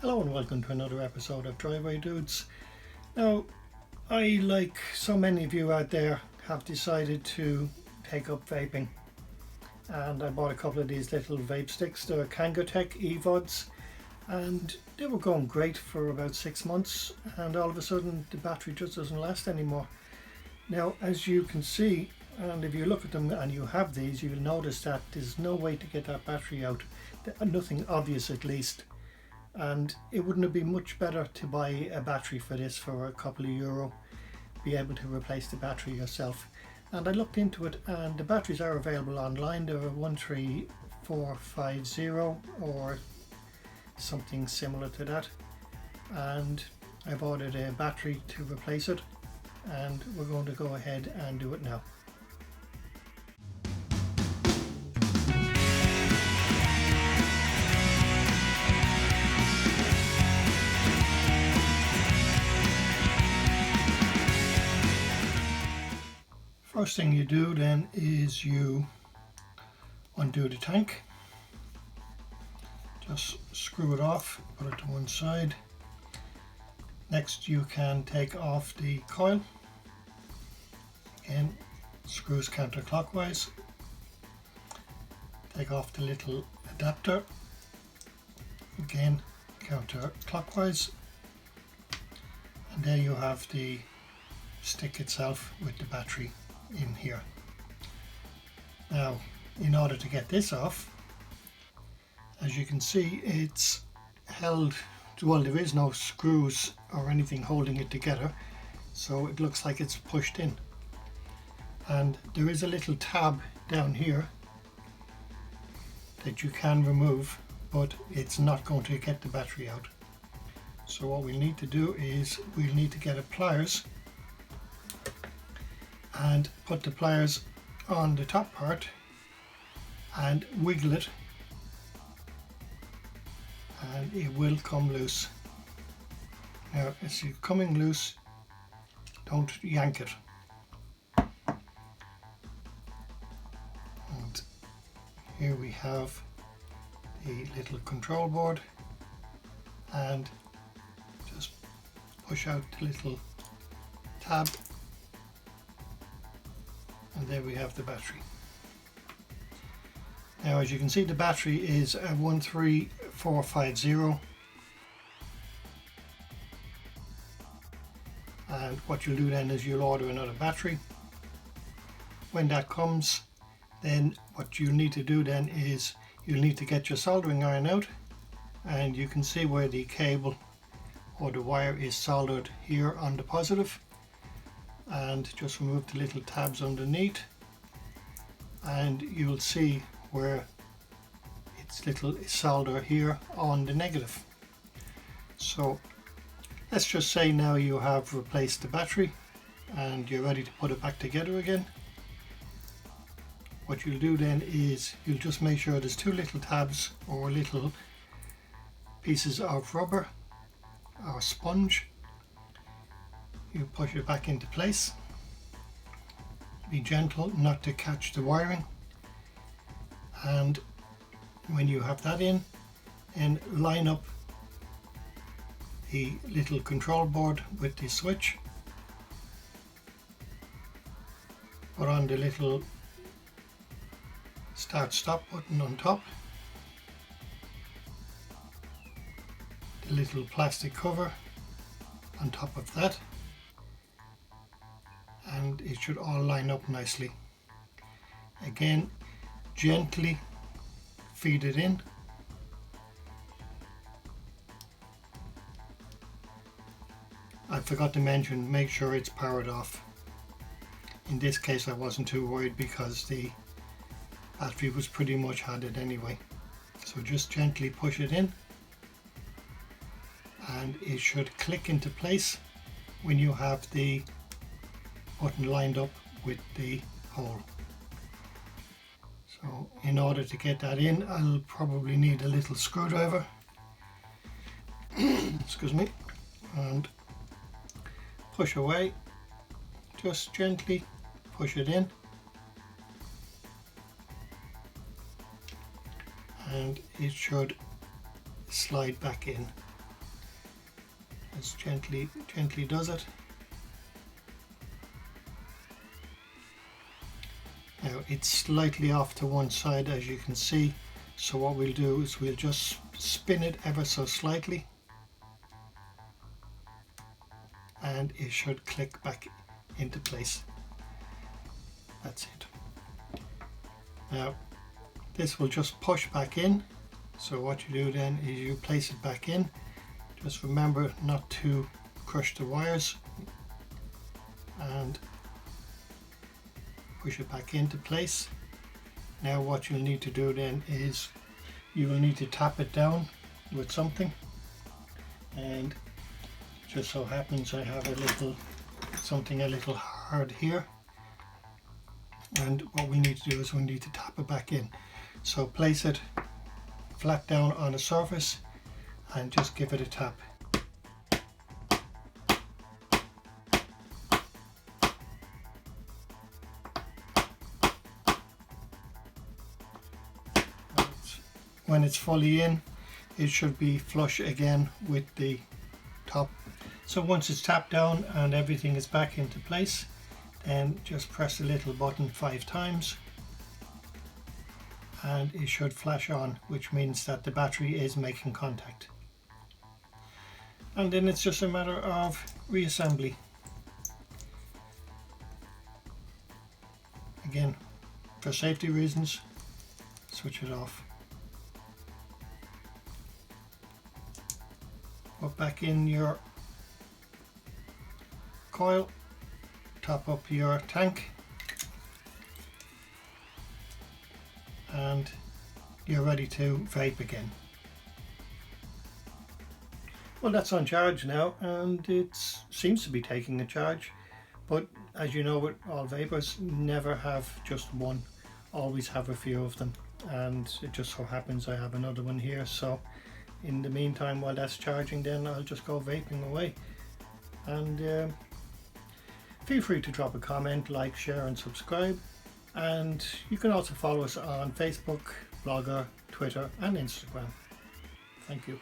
Hello and welcome to another episode of Driveway Dudes. Now, I, like so many of you out there, have decided to take up vaping, and I bought a couple of these little vape sticks. They're Kangotech EVODs, and they were going great for about 6 months, and all of a sudden the battery just doesn't last anymore. Now, as you can see, and if you look at them and you have these, you'll notice that there's no way to get that battery out, nothing obvious at least. And it wouldn't have been much better to buy a battery for this for a couple of euro, be able to replace the battery yourself. And I looked into it, and the batteries are available online. They're a 13450 or something similar to that, and I've ordered a battery to replace it, and we're going to go ahead and do it now. First thing you do then is you undo the tank. Just screw it off, put it to one side. Next you can take off the coil. Again, screws counterclockwise. Take off the little adapter. Again, counterclockwise. And there you have the stick itself with the battery in here. Now, in order to get this off, as you can see, it's held, well, there is no screws or anything holding it together, so it looks like it's pushed in. And there is a little tab down here that you can remove, but it's not going to get the battery out. So what we need to do is we'll need to get a pliers and put the pliers on the top part and wiggle it, and it will come loose. Now, as it's coming loose, don't yank it. And here we have the little control board, and just push out the little tab, and there we have the battery. Now, as you can see, the battery is a 13450, and what you'll do then is you'll order another battery. When that comes, then what you need to do then is you'll need to get your soldering iron out, and you can see where the cable or the wire is soldered here on the positive, and just remove the little tabs underneath, and you'll see where it's little solder here on the negative. So let's just say now you have replaced the battery and you're ready to put it back together again. What you'll do then is you'll just make sure there's two little tabs or little pieces of rubber or sponge. You push it back into place. Be gentle not to catch the wiring, and when you have that in, and line up the little control board with the switch. Put on the little start stop button on top, the little plastic cover on top of that, and it should all line up nicely. Again, gently feed it in. I forgot to mention, make sure it's powered off. In this case I wasn't too worried because the battery was pretty much had it anyway. So just gently push it in, and it should click into place when you have the button lined up with the hole. So in order to get that in, I'll probably need a little screwdriver. Excuse me. And push away. Just gently push it in. And it should slide back in. Just gently does it. Now it's slightly off to one side, as you can see, so what we'll do is we'll just spin it ever so slightly and it should click back into place. That's it. Now this will just push back in, so what you do then is you place it back in. Just remember not to crush the wires and push it back into place. Now what you'll need to do then is you will need to tap it down with something, and just so happens I have something a little hard here, and what we need to do is we need to tap it back in. So place it flat down on a surface and just give it a tap. When it's fully in, it should be flush again with the top. So once it's tapped down and everything is back into place, then just press the little button 5 times and it should flash on, which means that the battery is making contact. And then it's just a matter of reassembly. Again, for safety reasons, switch it off. Put back in your coil, top up your tank, and you're ready to vape again. Well, that's on charge now, and it seems to be taking a charge, but as you know, with all vapors, never have just one, always have a few of them, and it just so happens I have another one here, so in the meantime, while that's charging, then I'll just go vaping away. And feel free to drop a comment, like, share and subscribe, and you can also follow us on Facebook, Blogger, Twitter and Instagram. Thank you.